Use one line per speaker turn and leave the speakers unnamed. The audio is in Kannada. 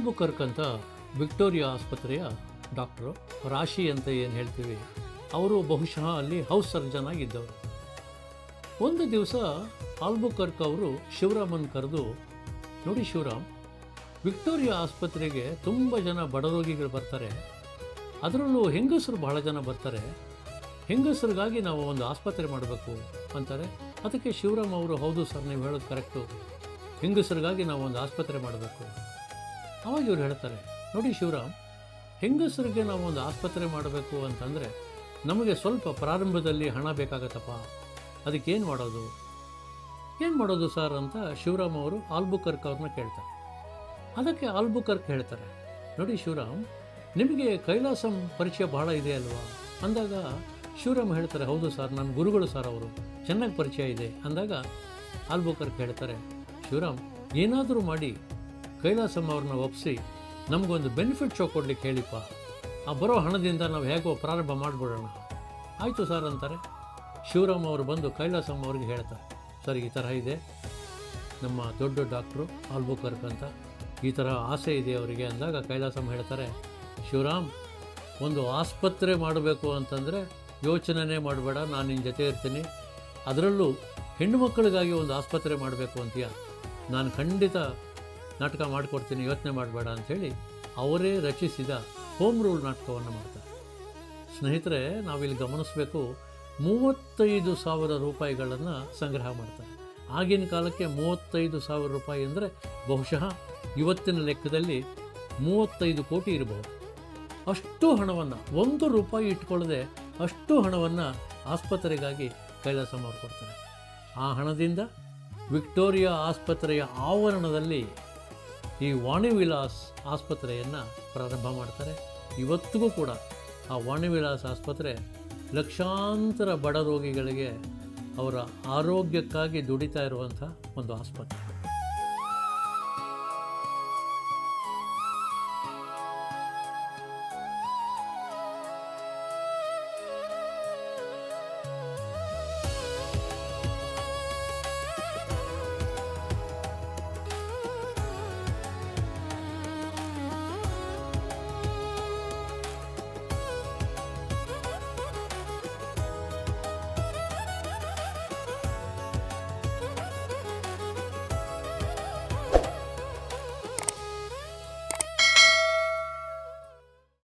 ಆಲ್ಬುಕರ್ಕ್ ಅಂತ ವಿಕ್ಟೋರಿಯಾ ಆಸ್ಪತ್ರೆಯ ಡಾಕ್ಟ್ರು, ರಾಶಿ ಅಂತ ಏನು ಹೇಳ್ತೀವಿ, ಅವರು ಬಹುಶಃ ಅಲ್ಲಿ ಹೌಸ್ ಸರ್ಜನ್ ಆಗಿದ್ದವರು. ಒಂದು ದಿವಸ ಆಲ್ಬುಕರ್ಕ್ ಅವರು ಶಿವರಾಮನ್ ಕರೆದು, ನೋಡಿ ಶಿವರಾಮ್, ವಿಕ್ಟೋರಿಯಾ ಆಸ್ಪತ್ರೆಗೆ ತುಂಬ ಜನ ಬಡ ರೋಗಿಗಳು ಬರ್ತಾರೆ, ಅದರಲ್ಲೂ ಹೆಂಗಸರು ಬಹಳ ಜನ ಬರ್ತಾರೆ, ಹೆಂಗಸರಿಗಾಗಿ ನಾವು ಒಂದು ಆಸ್ಪತ್ರೆ ಮಾಡಬೇಕು ಅಂತಾರೆ. ಅದಕ್ಕೆ ಶಿವರಾಮ್ ಅವರು, ಹೌದು ಸರ್, ನೀವು ಹೇಳೋದು ಕರೆಕ್ಟು, ಹೆಂಗಸರಿಗಾಗಿ ನಾವು ಒಂದು ಆಸ್ಪತ್ರೆ ಮಾಡಬೇಕು. ಅವಾಗ ಇವ್ರು ಹೇಳ್ತಾರೆ, ನೋಡಿ ಶಿವರಾಮ್, ಹೆಂಗಸರಿಗೆ ನಾವು ಒಂದು ಆಸ್ಪತ್ರೆ ಮಾಡಬೇಕು ಅಂತಂದರೆ ನಮಗೆ ಸ್ವಲ್ಪ ಪ್ರಾರಂಭದಲ್ಲಿ ಹಣ ಬೇಕಾಗತ್ತಪ್ಪ, ಅದಕ್ಕೇನು ಮಾಡೋದು ಸರ್ ಅಂತ ಶಿವರಾಮ್ ಅವರು ಆಲ್ಬುಕರ್ಕ್ ಅವ್ರನ್ನ ಕೇಳ್ತಾರೆ. ಅದಕ್ಕೆ ಆಲ್ಬುಕರ್ಕ್ ಹೇಳ್ತಾರೆ, ನೋಡಿ ಶಿವರಾಮ್, ನಿಮಗೆ ಕೈಲಾಸಂ ಪರಿಚಯ ಬಹಳ ಇದೆ ಅಲ್ವಾ ಅಂದಾಗ ಶಿವರಾಮ್ ಹೇಳ್ತಾರೆ, ಹೌದು ಸರ್, ನನ್ನ ಗುರುಗಳು ಸರ್, ಅವರು ಚೆನ್ನಾಗಿ ಪರಿಚಯ ಇದೆ ಅಂದಾಗ ಆಲ್ಬುಕರ್ಕ್ ಹೇಳ್ತಾರೆ, ಶಿವರಾಮ್, ಏನಾದರೂ ಮಾಡಿ ಕೈಲಾಸಂ ಅವ್ರನ್ನ ಒಪ್ಪಿಸಿ ನಮಗೊಂದು ಬೆನಿಫಿಟ್ ಶೋ ಕೊಡ್ಲಿಕ್ಕೆ ಹೇಳಿಪ್ಪ, ಆ ಬರೋ ಹಣದಿಂದ ನಾವು ಹೇಗೋ ಪ್ರಾರಂಭ ಮಾಡಿಬಿಡೋಣ. ಆಯಿತು ಸರ್ ಅಂತಾರೆ. ಶಿವರಾಮ್ ಅವರು ಬಂದು ಕೈಲಾಸಂ ಅವ್ರಿಗೆ ಹೇಳ್ತಾರೆ, ಸರ್, ಈ ಥರ ಇದೆ, ನಮ್ಮ ದೊಡ್ಡ ಡಾಕ್ಟ್ರು ಆಲ್ಬುಕರ್ಕ್ ಅಂತ, ಈ ಥರ ಆಸೆ ಇದೆ ಅವರಿಗೆ ಅಂದಾಗ ಕೈಲಾಸಂ ಹೇಳ್ತಾರೆ, ಶಿವರಾಮ್, ಒಂದು ಆಸ್ಪತ್ರೆ ಮಾಡಬೇಕು ಅಂತಂದರೆ ಯೋಚನೆ ಮಾಡಬೇಡ, ನಾನು ನಿನ್ನ ಜೊತೆ ಇರ್ತೀನಿ, ಅದರಲ್ಲೂ ಹೆಣ್ಣು ಮಕ್ಕಳಿಗಾಗಿ ಒಂದು ಆಸ್ಪತ್ರೆ ಮಾಡಬೇಕು ಅಂತೀಯ, ನಾನು ಖಂಡಿತ ನಾಟಕ ಮಾಡಿಕೊಡ್ತೀನಿ, ಯೋಚನೆ ಮಾಡಬೇಡ ಅಂಥೇಳಿ ಅವರೇ ರಚಿಸಿದ ಹೋಮ್ ರೂಲ್ ನಾಟಕವನ್ನು ಮಾಡ್ತಾರೆ. ಸ್ನೇಹಿತರೆ, ನಾವಿಲ್ಲಿ ಗಮನಿಸಬೇಕು, 35,000 ರೂಪಾಯಿಗಳನ್ನು ಸಂಗ್ರಹ ಮಾಡ್ತಾರೆ. ಆಗಿನ ಕಾಲಕ್ಕೆ 35,000 ರೂಪಾಯಿ ಅಂದರೆ ಬಹುಶಃ ಇವತ್ತಿನ ಲೆಕ್ಕದಲ್ಲಿ 35 ಕೋಟಿ ಇರಬಹುದು. ಅಷ್ಟು ಹಣವನ್ನು, 1 ರೂಪಾಯಿ ಇಟ್ಕೊಳ್ಳದೆ ಅಷ್ಟು ಹಣವನ್ನು ಆಸ್ಪತ್ರೆಗಾಗಿ ಕೈಲಾಸಂ ಅವರು ಕೊಡ್ತಾರೆ. ಆ ಹಣದಿಂದ ವಿಕ್ಟೋರಿಯಾ ಆಸ್ಪತ್ರೆಯ ಆವರಣದಲ್ಲಿ ಈ ವಾಣಿವಿಲಾಸ್ ಆಸ್ಪತ್ರೆಯನ್ನು ಪ್ರಾರಂಭ ಮಾಡ್ತಾರೆ. ಇವತ್ತಿಗೂ ಕೂಡ ಆ ವಾಣಿವಿಲಾಸ್ ಆಸ್ಪತ್ರೆ ಲಕ್ಷಾಂತರ ಬಡ ರೋಗಿಗಳಿಗೆ ಅವರ ಆರೋಗ್ಯಕ್ಕಾಗಿ ದುಡಿತಾ ಇರುವಂಥ ಒಂದು ಆಸ್ಪತ್ರೆ.